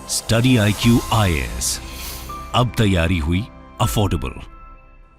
Study IQ IAS, अब तैयारी हुई अफोर्डेबल।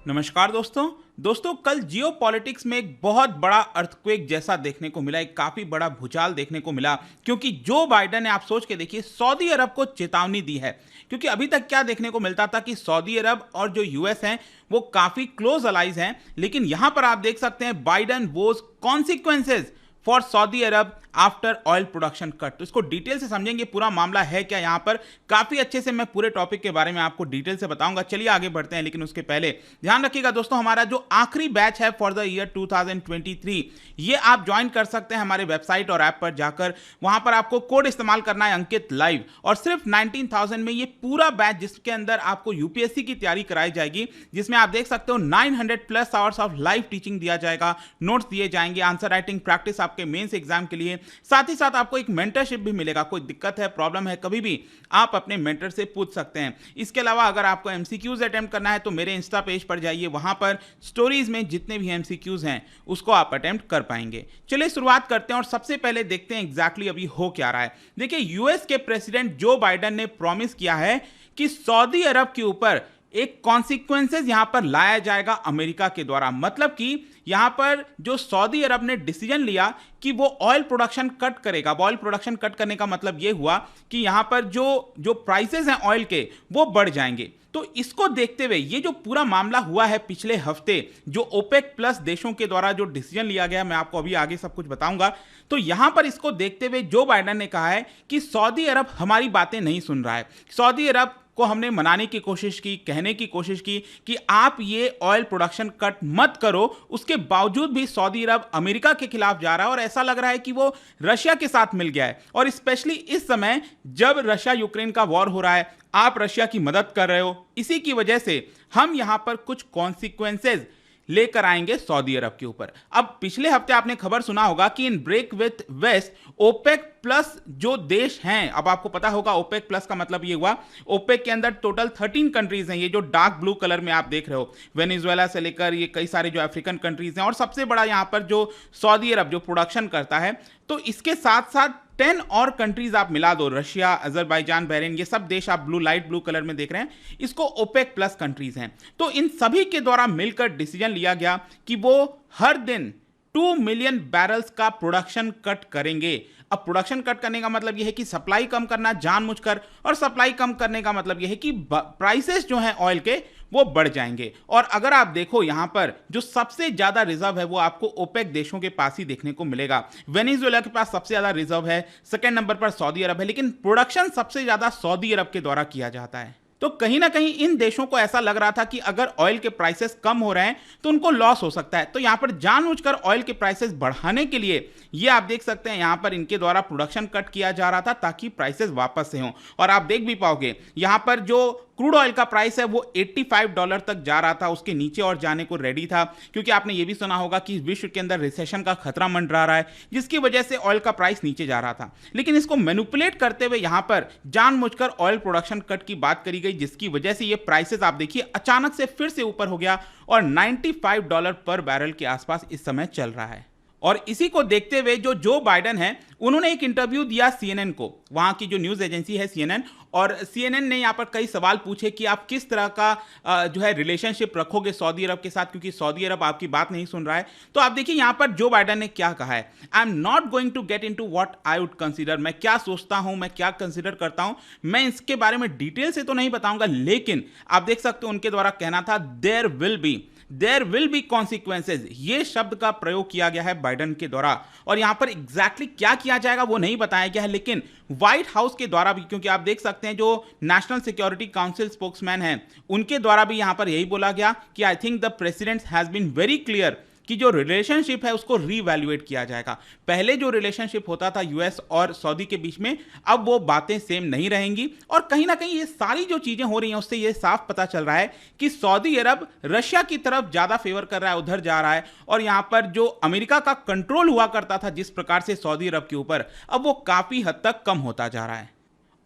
नमस्कार दोस्तों कल जियो पॉलिटिक्स में एक बहुत बड़ा अर्थक्वेक जैसा देखने को मिला, एक काफी बड़ा भूचाल देखने को मिला, क्योंकि जो बाइडेन ने, आप सोच के देखिए, सऊदी अरब को चेतावनी दी है। क्योंकि अभी तक क्या देखने को मिलता था कि सऊदी अरब और जो यूएस हैं वो काफी क्लोज अलाइज हैं, लेकिन यहां पर आप देख सकते हैं Biden weighs consequences for Saudi Arab after oil production cut. तो इसको डिटेल से समझेंगे, पूरा मामला है क्या यहां पर, काफी अच्छे से मैं पूरे टॉपिक के बारे में आपको डिटेल से बताऊंगा। चलिए आगे बढ़ते हैं, लेकिन उसके पहले ध्यान रखिएगा दोस्तों, हमारा जो आखिरी बैच है फॉर द ईयर 2023, ये आप ज्वाइन कर सकते हैं हमारे वेबसाइट और ऐप पर जाकर। वहां पर आपको कोड इस्तेमाल करना है अंकित लाइव, और सिर्फ 19,000 में ये पूरा बैच, जिसके अंदर आपको यूपीएससी की तैयारी कराई जाएगी, जिसमें आप देख सकते हो 900+ आवर्स ऑफ लाइव टीचिंग दिया जाएगा, नोट्स दिए जाएंगे, आंसर राइटिंग प्रैक्टिस आपके मेंस एग्जाम के लिए, साथ ही साथ आपको एक मेंटरशिप भी मिलेगा। कोई दिक्कत है, प्रॉब्लम है, कभी भी आप अपने मेंटर से पूछ सकते हैं। इसके अलावा अगर आपको एमसीक्यूज अटेम्प्ट करना है तो मेरे इंस्टा पेज पर जाइए, वहां पर स्टोरीज में जितने भी एमसीक्यूज हैं उसको आप अटेम्प्ट कर पाएंगे। चलिए शुरुआत करते हैं और सबसे पहले देखते हैं एग्जैक्टली अभी हो क्या रहा है। देखिए, यूएस के प्रेसिडेंट जो बाइडेन ने प्रॉमिस किया है कि सऊदी अरब के ऊपर एक कॉन्सिक्वेंसेज यहां पर लाया जाएगा अमेरिका के द्वारा। मतलब कि यहां पर जो सऊदी अरब ने डिसीजन लिया कि वो ऑयल प्रोडक्शन कट करेगा। ऑयल प्रोडक्शन कट करने का मतलब ये हुआ कि यहां पर जो प्राइसेस हैं ऑयल के, वो बढ़ जाएंगे। तो इसको देखते हुए ये जो पूरा मामला हुआ है पिछले हफ्ते, जो ओपेक प्लस देशों के द्वारा जो डिसीजन लिया गया, मैं आपको अभी आगे सब कुछ बताऊंगा। तो यहां पर इसको देखते हुए जो बाइडेन ने कहा है कि सऊदी अरब हमारी बातें नहीं सुन रहा है। सऊदी अरब को हमने मनाने की कोशिश की, कहने की कोशिश की कि आप ये ऑयल प्रोडक्शन कट मत करो, उसके बावजूद भी सऊदी अरब अमेरिका के खिलाफ जा रहा है, और ऐसा लग रहा है कि वो रशिया के साथ मिल गया है। और स्पेशली इस समय जब रशिया यूक्रेन का वॉर हो रहा है, आप रशिया की मदद कर रहे हो, इसी की वजह से हम यहां पर कुछ कॉन्सिक्वेंसेज लेकर आएंगे सऊदी अरब के ऊपर। अब पिछले हफ्ते आपने खबर सुना होगा कि इन break with West OPEC plus जो देश हैं, अब आपको पता होगा ओपेक प्लस का मतलब ये हुआ, ओपेक के अंदर टोटल 13 कंट्रीज हैं। ये जो डार्क ब्लू कलर में आप देख रहे हो, वेनेजुएला से लेकर ये कई सारे जो अफ्रीकन कंट्रीज हैं, और सबसे बड़ा यहां पर जो सऊदी अरब जो प्रोडक्शन करता है। तो इसके साथ साथ 10 और कंट्रीज आप मिला दो, रशिया, अजरबैजान, बहरीन, ये सब देश आप लाइट ब्लू कलर में देख रहे हैं, इसको ओपेक प्लस कंट्रीज हैं। तो इन सभी के द्वारा मिलकर डिसीजन लिया गया कि वो हर दिन 2 मिलियन बैरल्स का प्रोडक्शन कट करेंगे। अब प्रोडक्शन कट करने का मतलब यह है कि सप्लाई कम करना जानबूझकर, और सप्लाई कम करने का मतलब यह है कि प्राइसेस जो हैं ऑयल के वो बढ़ जाएंगे। और अगर आप देखो यहां पर जो सबसे ज्यादा रिजर्व है वो आपको ओपेक देशों के पास ही देखने को मिलेगा। वेनेजुएला के पास सबसे ज्यादा रिजर्व है, सेकंड नंबर पर सऊदी अरब है, लेकिन प्रोडक्शन सबसे ज्यादा सऊदी अरब के द्वारा किया जाता है। तो कहीं ना कहीं इन देशों को ऐसा लग रहा था कि अगर ऑयल के प्राइसेस कम हो रहे हैं तो उनको लॉस हो सकता है। तो यहां पर जानबूझकर ऑयल के प्राइसेस बढ़ाने के लिए ये आप देख सकते हैं यहां पर इनके द्वारा प्रोडक्शन कट किया जा रहा था, ताकि प्राइसेस वापस से हों। और आप देख भी पाओगे यहां पर जो क्रूड ऑयल का प्राइस है वो $85 तक जा रहा था, उसके नीचे और जाने को रेडी था, क्योंकि आपने ये भी सुना होगा कि विश्व के अंदर रिसेशन का खतरा मंडरा रहा है, जिसकी वजह से ऑयल का प्राइस नीचे जा रहा था। लेकिन इसको मैनिपुलेट करते हुए यहां पर जानबूझकर ऑयल प्रोडक्शन कट की बात करी गई, जिसकी वजह से ये प्राइसेस आप देखिए अचानक से फिर से ऊपर हो गया, और $95 पर बैरल के आसपास इस समय चल रहा है। और इसी को देखते हुए जो बाइडेन है, उन्होंने एक इंटरव्यू दिया सीएनएन को, वहां की जो न्यूज एजेंसी है सीएनएन, और सीएनएन ने यहां पर कई सवाल पूछे कि आप किस तरह का जो है रिलेशनशिप रखोगे सऊदी अरब के साथ, क्योंकि सऊदी अरब आपकी बात नहीं सुन रहा है। तो आप देखिए यहां पर जो बाइडेन ने क्या कहा है, I am not going to get into what I would consider. मैं क्या सोचता हूं, मैं क्या कंसीडर करता हूं, मैं इसके बारे में डिटेल से तो नहीं बताऊंगा, लेकिन आप देख सकते हो उनके द्वारा कहना था देयर विल बी कॉन्सिक्वेंसेज। ये शब्द का प्रयोग किया गया है बाइडेन के द्वारा, और यहां पर एग्जैक्टली क्या किया जाएगा वो नहीं बताया गया है, लेकिन व्हाइट हाउस के द्वारा भी, क्योंकि आप देख सकते हैं जो नेशनल सिक्योरिटी काउंसिल स्पोक्समैन हैं, उनके द्वारा भी यहां पर यही बोला गया कि I think the president has been very clear कि जो रिलेशनशिप है उसको रीवैल्यूएट किया जाएगा। पहले जो रिलेशनशिप होता था यूएस और सऊदी के बीच में, अब वो बातें सेम नहीं रहेंगी। और कहीं ना कहीं ये सारी जो चीजें हो रही हैं उससे ये साफ पता चल रहा है कि सऊदी अरब रशिया की तरफ ज्यादा फेवर कर रहा है, उधर जा रहा है, और यहां पर जो अमेरिका का कंट्रोल हुआ करता था जिस प्रकार से सऊदी अरब के ऊपर, अब वो काफी हद तक कम होता जा रहा है।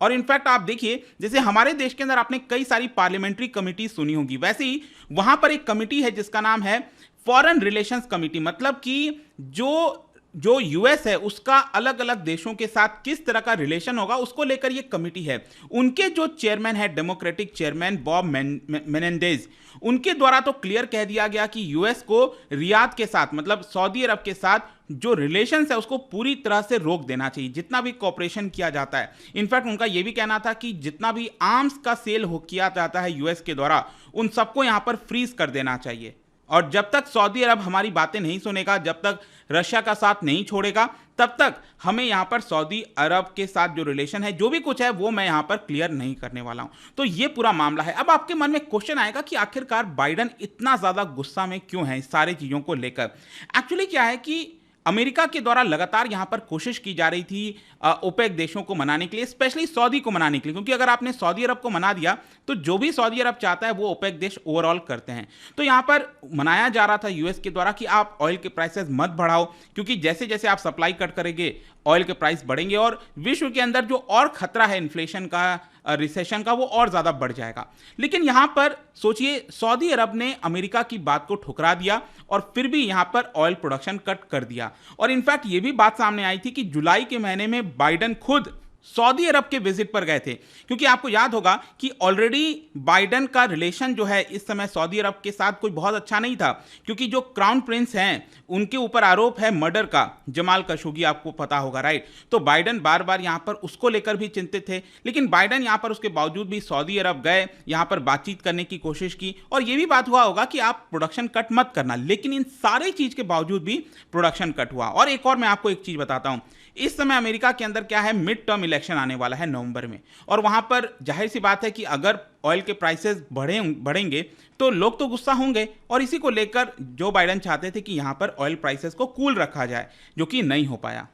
और इनफैक्ट आप देखिए, जैसे हमारे देश के अंदर आपने कई सारी पार्लियामेंट्री कमिटी सुनी होगी, वैसे ही वहां पर एक कमिटी है जिसका नाम है फॉरेन रिलेशंस कमिटी। मतलब कि जो जो यूएस है उसका अलग अलग देशों के साथ किस तरह का रिलेशन होगा उसको लेकर ये कमिटी है। उनके जो चेयरमैन है डेमोक्रेटिक चेयरमैन बॉब मेनेंडेज, उनके द्वारा तो क्लियर कह दिया गया कि यूएस को रियाद के साथ मतलब सऊदी अरब के साथ जो रिलेशंस है उसको पूरी तरह से रोक देना चाहिए, जितना भी कॉपरेशन किया जाता है। इनफैक्ट उनका यह भी कहना था कि जितना भी आर्म्स का सेल हो किया जाता है यूएस के द्वारा उन सबको यहां पर फ्रीज कर देना चाहिए। और जब तक सऊदी अरब हमारी बातें नहीं सुनेगा, जब तक रशिया का साथ नहीं छोड़ेगा, तब तक हमें यहां पर सऊदी अरब के साथ जो रिलेशन है जो भी कुछ है वो मैं यहां पर क्लियर नहीं करने वाला हूं। तो ये पूरा मामला है। अब आपके मन में क्वेश्चन आएगा कि आखिरकार बाइडन इतना ज्यादा गुस्सा में क्यों है इस सारी चीजों को लेकर। एक्चुअली क्या है कि अमेरिका के द्वारा लगातार यहां पर कोशिश की जा रही थी ओपेक देशों को मनाने के लिए, स्पेशली सऊदी को मनाने के लिए, क्योंकि अगर आपने सऊदी अरब को मना दिया तो जो भी सऊदी अरब चाहता है वो ओपेक देश ओवरऑल करते हैं। तो यहां पर मनाया जा रहा था यूएस के द्वारा कि आप ऑयल के प्राइसेस मत बढ़ाओ, क्योंकि जैसे जैसे आप सप्लाई कट करेंगे ऑयल के प्राइस बढ़ेंगे और विश्व के अंदर जो और खतरा है इन्फ्लेशन का, रिसेशन का, वो और ज्यादा बढ़ जाएगा। लेकिन यहां पर सोचिए सऊदी अरब ने अमेरिका की बात को ठुकरा दिया और फिर भी यहां पर ऑयल प्रोडक्शन कट कर दिया। और इनफैक्ट ये भी बात सामने आई थी कि जुलाई के महीने में बाइडन खुद सऊदी अरब के विजिट पर गए थे, क्योंकि आपको याद होगा कि ऑलरेडी बाइडन का रिलेशन जो है इस समय सऊदी अरब के साथ कोई बहुत अच्छा नहीं था, क्योंकि जो क्राउन प्रिंस हैं उनके ऊपर आरोप है मर्डर का, जमाल खशोगी, आपको पता होगा, राइट। तो बाइडन बार बार यहां पर उसको लेकर भी चिंतित थे, लेकिन बाइडन यहां पर उसके बावजूद भी सऊदी अरब गए, यहां पर बातचीत करने की कोशिश की और यह भी बात हुआ होगा कि आप प्रोडक्शन कट मत करना, लेकिन इन सारी चीज के बावजूद भी प्रोडक्शन कट हुआ। और एक और मैं आपको एक चीज बताता हूं, इस समय अमेरिका के अंदर क्या है, मिड टर्म इलेक्शन आने वाला है नवंबर में, और वहां पर जाहिर सी बात है कि अगर ऑयल के प्राइसेस बढ़ेंगे तो लोग तो गुस्सा होंगे, और इसी को लेकर जो बाइडन चाहते थे कि यहां पर ऑयल प्राइसेस को कूल रखा जाए, जो कि नहीं हो पाया।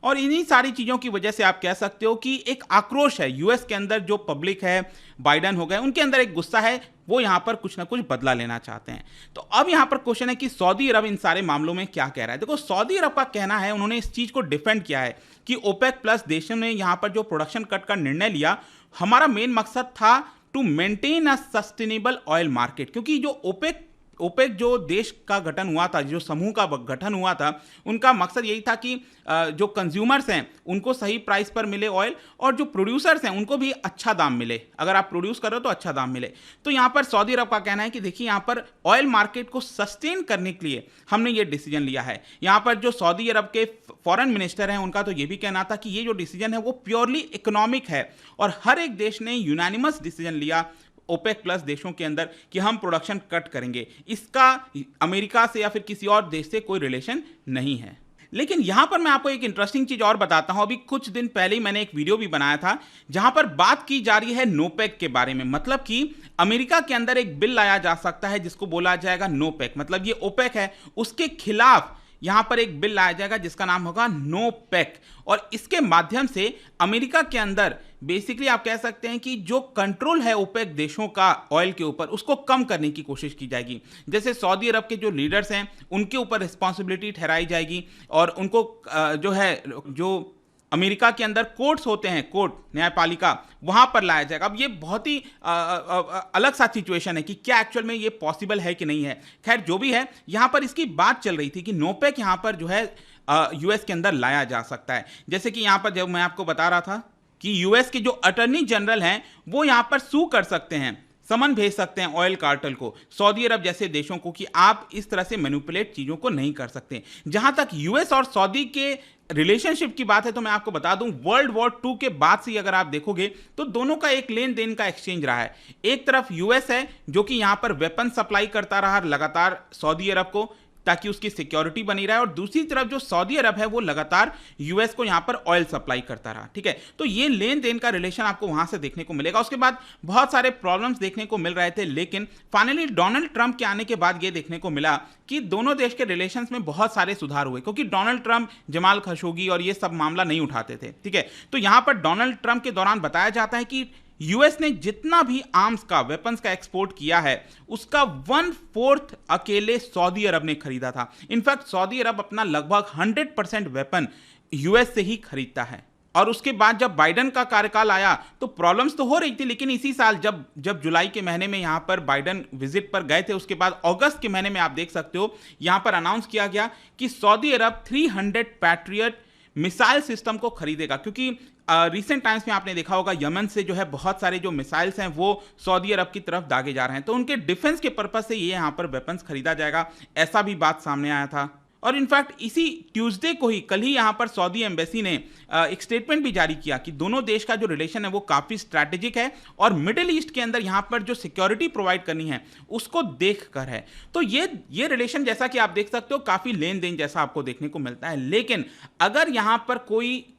और इन्हीं सारी चीजों की वजह से आप कह सकते हो कि एक आक्रोश है यूएस के अंदर, जो पब्लिक है, बाइडन हो गए, उनके अंदर एक गुस्सा है, वो यहां पर कुछ ना कुछ बदला लेना चाहते हैं। तो अब यहां पर क्वेश्चन है कि सऊदी अरब इन सारे मामलों में क्या कह रहा है। देखो, सऊदी अरब का कहना है, उन्होंने इस चीज को डिफेंड किया है कि ओपेक प्लस देशों ने यहां पर जो प्रोडक्शन कट का निर्णय लिया, हमारा मेन मकसद था to maintain a sustainable oil market, क्योंकि जो ओपेक जो देश का गठन हुआ था, जो समूह का गठन हुआ था, उनका मकसद यही था कि जो कंज्यूमर्स हैं उनको सही प्राइस पर मिले ऑयल, और जो प्रोड्यूसर्स हैं उनको भी अच्छा दाम मिले, अगर आप प्रोड्यूस करो तो अच्छा दाम मिले। तो यहाँ पर सऊदी अरब का कहना है कि देखिए, यहाँ पर ऑयल मार्केट को सस्टेन करने के लिए हमने ये डिसीजन लिया है। यहाँ पर जो सऊदी अरब के फॉरेन मिनिस्टर हैं उनका तो ये भी कहना था कि ये जो डिसीजन है वो प्योरली इकोनॉमिक है, और हर एक देश ने यूनानिमस डिसीजन लिया ओपेक प्लस देशों के अंदर कि हम प्रोडक्शन कट करेंगे। इसका अमेरिका से या फिर किसी और देश से कोई रिलेशन नहीं है। लेकिन यहां पर मैं आपको एक इंटरेस्टिंग चीज और बताता हूं। अभी कुछ दिन पहले ही मैंने एक वीडियो भी बनाया था जहां पर बात की जा रही है नोपेक के बारे में, मतलब कि अमेरिका के अंदर एक बिल लाया जा सकता है जिसको बोला जाएगा नोपेक, मतलब ये ओपेक है उसके खिलाफ यहां पर एक बिल लाया जाएगा जिसका नाम होगा नो पैक, और इसके माध्यम से अमेरिका के अंदर बेसिकली आप कह सकते हैं कि जो कंट्रोल है ओपेक देशों का ऑयल के ऊपर, उसको कम करने की कोशिश की जाएगी। जैसे सऊदी अरब के जो लीडर्स हैं उनके ऊपर रिस्पॉन्सिबिलिटी ठहराई जाएगी, और उनको जो अमेरिका के अंदर कोर्ट्स होते हैं, कोर्ट न्यायपालिका, वहां पर लाया जाएगा। अब ये बहुत ही अलग सा सिचुएशन है कि क्या एक्चुअल में ये पॉसिबल है कि नहीं है। खैर, जो भी है, यहां पर इसकी बात चल रही थी कि नोपेक यहां पर जो है यूएस के अंदर लाया जा सकता है। जैसे कि यहां पर जब मैं आपको बता रहा था कि यूएस के जो अटॉर्नी जनरल हैं वो यहां पर सू कर सकते हैं, समन भेज सकते हैं ऑयल कार्टेल को, सऊदी अरब जैसे देशों को, कि आप इस तरह से मैनिपुलेट चीजों को नहीं कर सकते। जहां तक यूएस और सऊदी के रिलेशनशिप की बात है तो मैं आपको बता दूं, वर्ल्ड वॉर 2 के बाद से अगर आप देखोगे तो दोनों का एक लेन देन का एक्सचेंज रहा है। एक तरफ यूएस है जो कि यहां पर वेपन सप्लाई करता रहा लगातार सऊदी अरब को ताकि उसकी सिक्योरिटी बनी रहे, और दूसरी तरफ जो सऊदी अरब है वो लगातार यूएस को यहां पर ऑयल सप्लाई करता रहा। ठीक है, तो ये लेन देन का रिलेशन आपको वहां से देखने को मिलेगा। उसके बाद बहुत सारे प्रॉब्लम्स देखने को मिल रहे थे, लेकिन फाइनली डोनाल्ड ट्रंप के आने के बाद ये देखने को मिला कि दोनों देश के रिलेशंस में बहुत सारे सुधार हुए, क्योंकि डोनाल्ड ट्रंप जमाल खशोगी और ये सब मामला नहीं उठाते थे। ठीक है, तो यहां पर डोनाल्ड ट्रंप के दौरान बताया जाता है कि यूएस ने जितना भी आर्म्स का, वेपन्स का एक्सपोर्ट किया है उसका 1/4 अकेले सऊदी अरब ने खरीदा था। इनफैक्ट सऊदी अरब अपना लगभग 100% वेपन यूएस से ही खरीदता है। और उसके बाद जब बाइडन का कार्यकाल आया तो प्रॉब्लम्स तो हो रही थी, लेकिन इसी साल जब जुलाई के महीने में यहां पर बाइडन विजिट पर गए थे, उसके बाद अगस्त के महीने में आप देख सकते हो यहां पर अनाउंस किया गया कि सऊदी अरब 300 पैट्रियट मिसाइल सिस्टम को खरीदेगा, क्योंकि रिसेंट टाइम्स में आपने देखा होगा यमन से जो है बहुत सारे जो मिसाइल्स हैं वो सऊदी अरब की तरफ दागे जा रहे हैं, तो उनके डिफेंस के पर्पज से ये यहां पर वेपन्स खरीदा जाएगा, ऐसा भी बात सामने आया था। और इनफैक्ट इसी ट्यूसडे को ही कल ही यहां पर सऊदी एम्बेसी ने एक स्टेटमेंट भी जारी किया कि दोनों देश का जो रिलेशन है वो काफी स्ट्रैटेजिक है और मिडिल ईस्ट के अंदर यहां पर जो सिक्योरिटी प्रोवाइड करनी है उसको देखकर है। तो ये रिलेशन जैसा कि आप देख सकते हो काफी लेन देन जैसा आपको देखने को मिलता है। लेकिन अगर यहां पर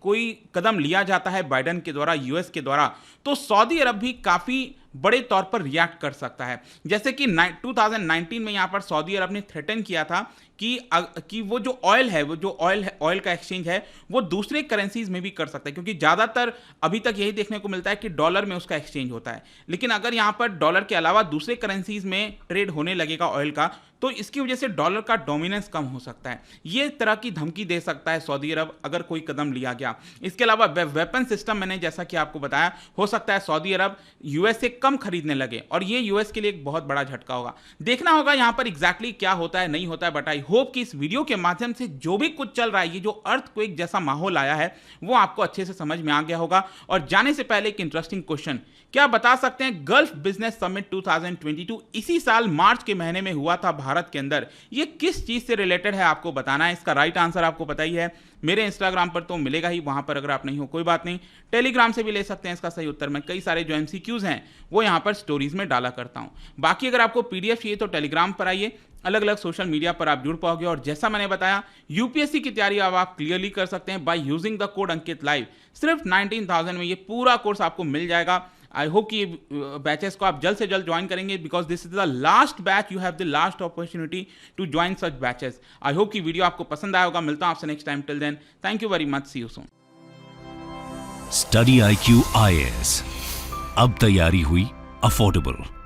कोई कदम लिया जाता है बाइडन के द्वारा, यूएस के द्वारा, तो सऊदी अरब भी काफी बड़े तौर पर रिएक्ट कर सकता है। जैसे कि 2019 में यहां पर सऊदी अरब ने थ्रेटन किया था कि वो जो ऑयल का एक्सचेंज है वो दूसरे करेंसीज में भी कर सकता है, क्योंकि ज्यादातर अभी तक यही देखने को मिलता है कि डॉलर में उसका एक्सचेंज होता है, लेकिन अगर यहां पर डॉलर के अलावा दूसरे करेंसीज में ट्रेड होने लगेगा ऑयल का, तो इसकी वजह से डॉलर का डोमिनेंस कम हो सकता है। ये तरह की धमकी दे सकता है सऊदी अरब अगर कोई कदम लिया गया। इसके अलावा वेपन सिस्टम मैंने जैसा कि आपको बताया, हो सकता है सऊदी अरब यूएस से कम खरीदने लगे और ये यूएस के लिए एक बहुत बड़ा झटका होगा। देखना होगा यहां पर एग्जैक्टली क्या होता है, नहीं होता है, बट आई होप कि इस वीडियो के माध्यम से जो भी कुछ चल रहा है, ये जो अर्थक्वेक जैसा माहौल आया है वो आपको अच्छे से समझ में आ गया होगा। और जाने से पहले एक इंटरेस्टिंग क्वेश्चन, क्या बता सकते हैं गल्फ बिजनेस समिट 2022 इसी साल मार्च के महीने में हुआ था भारत के अंदर, ये किस चीज से रिलेटेड है आपको बताना है। इसका राइट आंसर आपको पता ही है, मेरे इंस्टाग्राम पर तो मिलेगा ही, वहां पर अगर आप नहीं हो कोई बात नहीं, टेलीग्राम से भी ले सकते हैं इसका सही उत्तर। मैं कई सारे जो एमसीक्यूज हैं वो यहां पर स्टोरीज में डाला करता हूं। बाकी अगर आपको पीडीएफ चाहिए तो टेलीग्राम पर आइए, अलग अलग सोशल मीडिया पर आप जुड़ पाओगे। और जैसा मैंने बताया, यूपीएससी की तैयारी अब आप क्लियरली कर सकते हैं by using the code Ankit live. सिर्फ 19,000 में ये पूरा कोर्स आपको मिल जाएगा। आई होप कि बैचेस को आप जल्द से जल्द ज्वाइन करेंगे, because this is the last batch, you have the last opportunity to join such batches. I hope कि वीडियो आपको पसंद आया होगा। मिलता हूं आपसे next time, till then thank you very much, see you soon. Study IQ IAS, अब तैयारी हुई अफोर्डेबल।